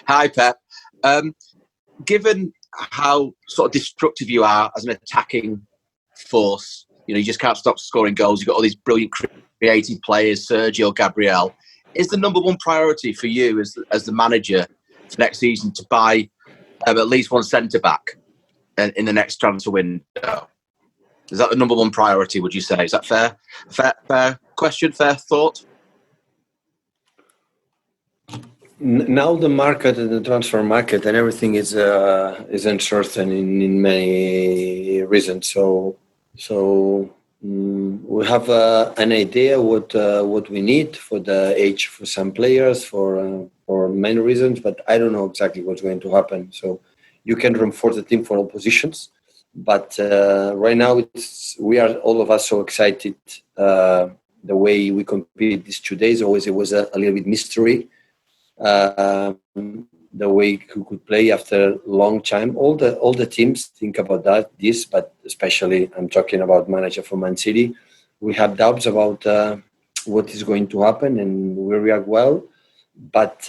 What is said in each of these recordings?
Hi, Pep. Given how sort of destructive you are as an attacking force, you just can't stop scoring goals. You've got all these brilliant creative players, Sergio, Gabriel. Is the number one priority for you as the manager for next season to buy at least one centre-back in the next transfer window? Is that the number one priority, would you say? Is that fair? Fair question, fair thought? Now the market and the transfer market and everything is uncertain in many reasons. So we have an idea what we need for the age for some players for many reasons, but I don't know exactly what's going to happen. So you can reinforce the team for all positions, but right now we are all of us so excited. The way we compete these 2 days, always it was a little bit mystery. The way who could play after a long time. All the teams think about this, but especially I'm talking about manager for Man City. We have doubts about what is going to happen, and we react well. But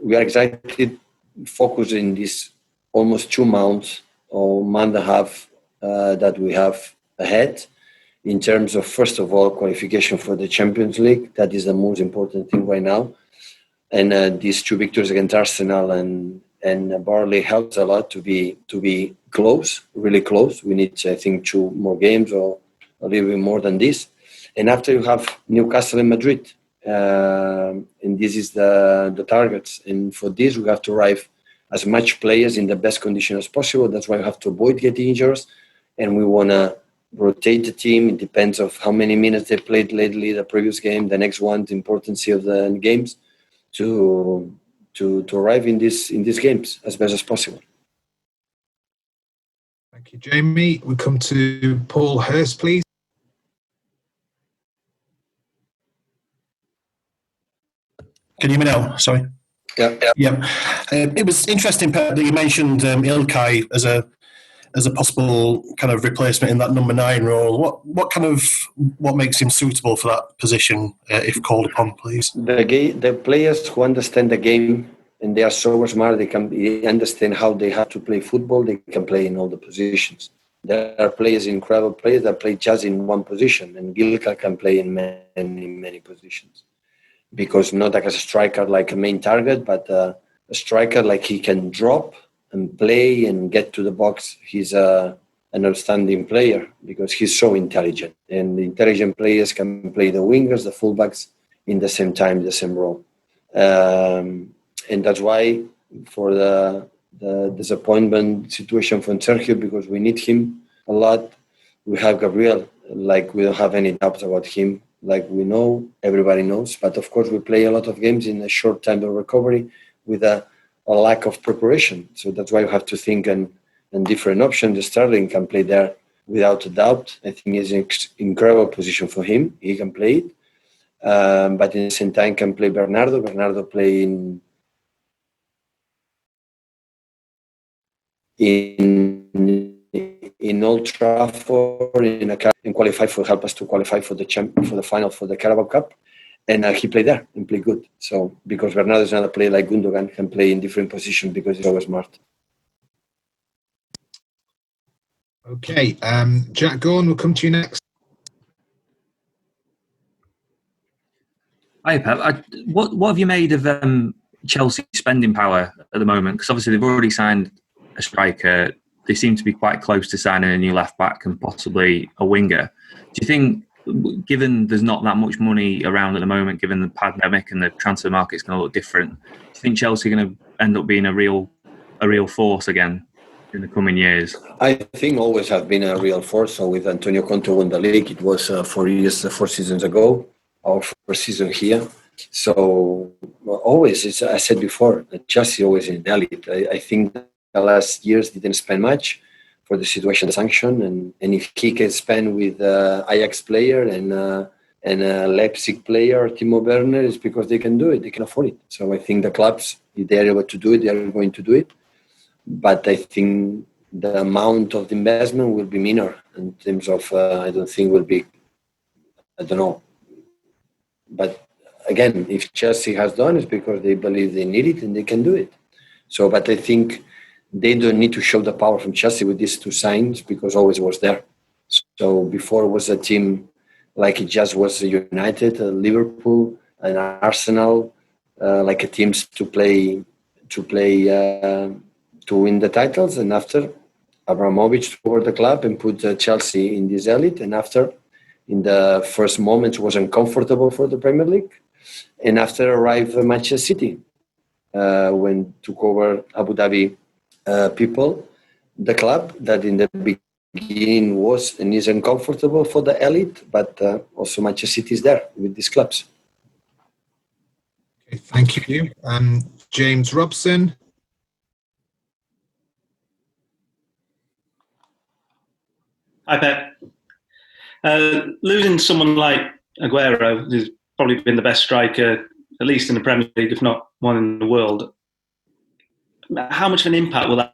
we are excited, focused in this almost 2 months or month and a half that we have ahead. In terms of, first of all, qualification for the Champions League, that is the most important thing right now. And these 2 victories against Arsenal and Burnley helps a lot to be close, really close. We need, I think, 2 more games or a little bit more than this. And after you have Newcastle and Madrid, and this is the targets. And for this, we have to arrive as much players in the best condition as possible. That's why we have to avoid getting injuries, and we want to rotate the team. It depends of how many minutes they played lately, the previous game, the next one, the importance of the games. To arrive in these games as best as possible. Thank you, Jamie. We come to Paul Hurst, please. Can you hear me now? Sorry. Yeah. It was interesting, Pep, that you mentioned Ilkay as a possible kind of replacement in that number 9 role. What makes him suitable for that position if called upon, please? The players who understand the game and they are so smart, they understand how they have to play football. They can play in all the positions. There are players, incredible players that play just in one position, and Ilkay can play in many positions because not like a striker like a main target, but a striker like he can drop and play and get to the box. He's an outstanding player because he's so intelligent. And the intelligent players can play the wingers, the fullbacks in the same time, the same role. And that's why for the disappointment situation from Sergio, because we need him a lot. We have Gabriel, like we don't have any doubts about him. Like we know, everybody knows. But of course, we play a lot of games in a short time of recovery with a lack of preparation. So that's why you have to think and different options. Sterling can play there without a doubt. I think it's an incredible position for him. He can play it. But at the same time can play Bernardo. Bernardo play in Old Trafford and qualify for help us to qualify for the final for the Carabao Cup. And he played there and played good. So because Bernardo is not a player like Gundogan, can play in different positions because he's always smart. Okay, Jack Gorn, we'll come to you next. Hi, Pep. What have you made of Chelsea's spending power at the moment? Because obviously they've already signed a striker. They seem to be quite close to signing a new left back and possibly a winger. Do you think, given there's not that much money around at the moment, given the pandemic and the transfer market's going to look different, do you think Chelsea are going to end up being a real force again in the coming years? I think always have been a real force. So with Antonio Conte won the league, it was 4 seasons ago, our first season here. So always, as I said before, Chelsea always in the elite. I think the last years didn't spend much for the situation, the sanction, and if he can spend with Ajax player and a Leipzig player, Timo Werner, it's because they can do it, they can afford it. So I think the clubs, if they're able to do it, they are going to do it. But I think the amount of the investment will be minor in terms of, I don't think will be, I don't know. But again, if Chelsea has done it, it's because they believe they need it and they can do it. So, but I think they don't need to show the power from Chelsea with these two signs because always was there. So before was a team like it just was United, Liverpool, and Arsenal, like a teams to win the titles. And after Abramovich took over the club and put Chelsea in this elite. And after, in the first moments, was uncomfortable for the Premier League. And after arrived Manchester City, when took over Abu Dhabi people, the club that in the beginning was and is uncomfortable for the elite, but also Manchester City is there with these clubs. Okay, thank you. James Robson. Hi, Pep. Losing someone like Aguero, who's probably been the best striker, at least in the Premier League, if not one in the world, how much of an impact will that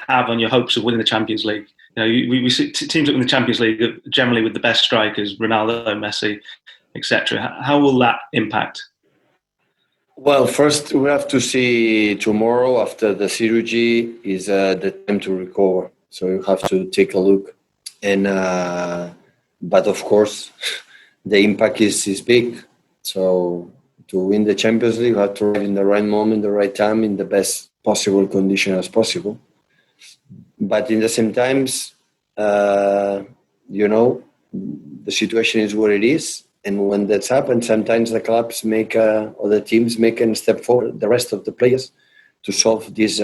have on your hopes of winning the Champions League? You know, we see teams that win the Champions League generally with the best strikers, Ronaldo, Messi, etc. How will that impact? Well, first we have to see tomorrow after the surgery is the time to recover. So you have to take a look. And but of course, the impact is big. So to win the Champions League, you have to arrive in the right moment, the right time, in the best possible condition as possible. But in the same times, you know, the situation is what it is. And when that's happened, sometimes the clubs make or the teams make a step forward, the rest of the players, to solve these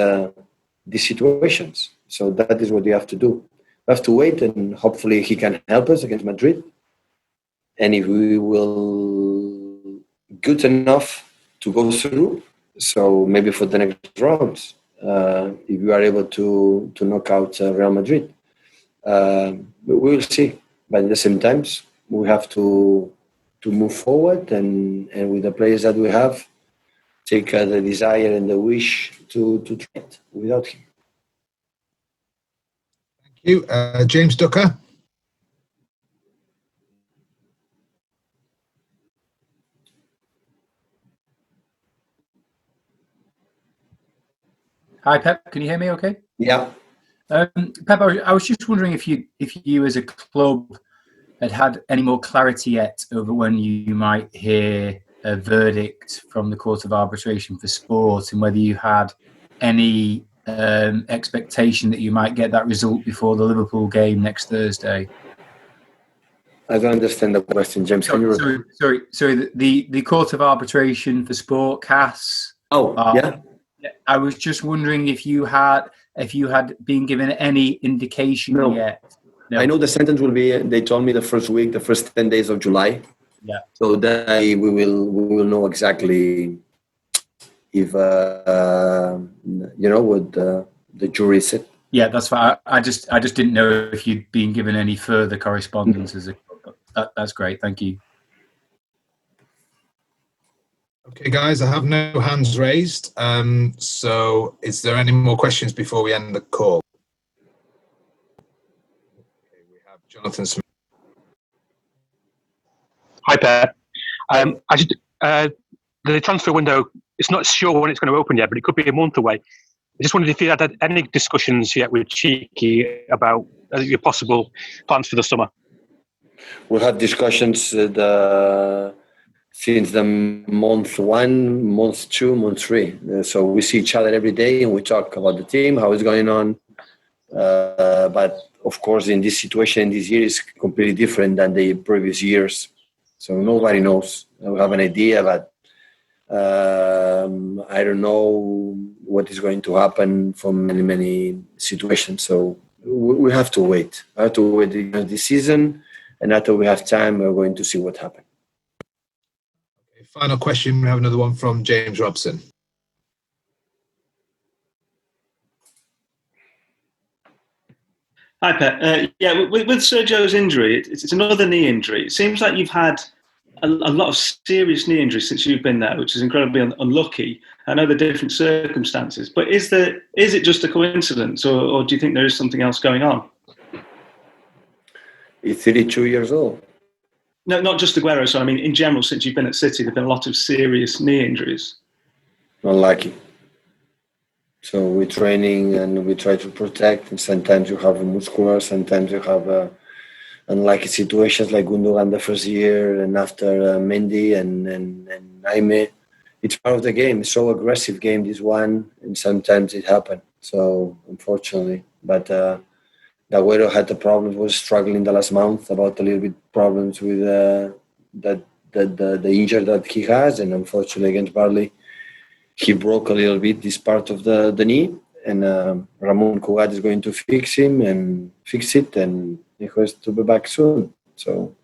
situations. So that is what you have to do. We have to wait, and hopefully he can help us against Madrid. And if we will good enough to go through, so maybe for the next rounds, if we are able to knock out Real Madrid, we will see. But at the same time, we have to move forward, and with the players that we have, take the desire and the wish to try it without him. Thank you. James Ducker. Hi, Pep. Can you hear me okay? Yeah. Pep, I was just wondering if you as a club had any more clarity yet over when you might hear a verdict from the Court of Arbitration for Sport, and whether you had any expectation that you might get that result before the Liverpool game next Thursday. I don't understand the question, James. Can you repeat? Sorry. The Court of Arbitration for Sport, CAS. Oh, yeah. I was just wondering if you had been given any indication yet. No. I know the sentence will be. They told me the first 10 days of July. Yeah. So that we will know exactly if what the jury said. Yeah, that's fine. I just didn't know if you'd been given any further correspondence as a. That's great. Thank you. Okay, guys, I have no hands raised. So is there any more questions before we end the call? Okay, we have Jonathan Smith. Hi, Pep. The transfer window, it's not sure when it's going to open yet, but it could be a month away. I just wondered if you had any discussions yet with Cheeky about your possible plans for the summer. We had discussions since the month 1, month 2, month 3. So we see each other every day and we talk about the team, how it's going on. But of course, in this situation, this year is completely different than the previous years. So nobody knows. We have an idea, but I don't know what is going to happen from many situations. So we have to wait. I have to wait this season, and after we have time, we're going to see what happens. Okay, final question. We have another one from James Robson. Hi, Pep. With Sergio's injury, it's another knee injury. It seems like you've had a lot of serious knee injuries since you've been there, which is incredibly unlucky. I know the different circumstances, but is it just a coincidence, or do you think there is something else going on? He's 32 years old. No, not just Aguero. So I mean, in general, since you've been at City, there've been a lot of serious knee injuries. Unlucky. So we're training and we try to protect. And sometimes you have a muscular, sometimes you have unlucky situations like Gundogan the first year, and after Mendy and Jaime. It's part of the game. It's so aggressive game, this one, and sometimes it happens. So unfortunately, but Aguero had the problems. Was struggling the last month about a little bit problems with the injury that he has, and unfortunately against Burnley, he broke a little bit this part of the knee, and Ramon Cugat is going to fix it, and he has to be back soon. So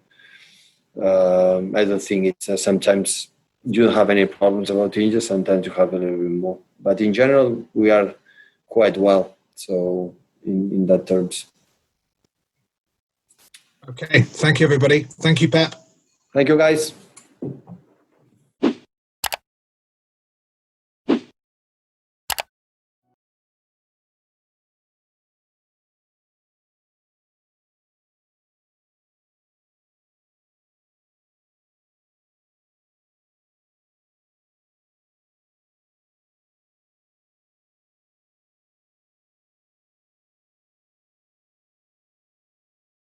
I don't think it's sometimes you don't have any problems about injuries. Sometimes you have a little bit more, but in general we are quite well. So in that terms. Okay, thank you everybody. Thank you, Pep. Thank you, guys.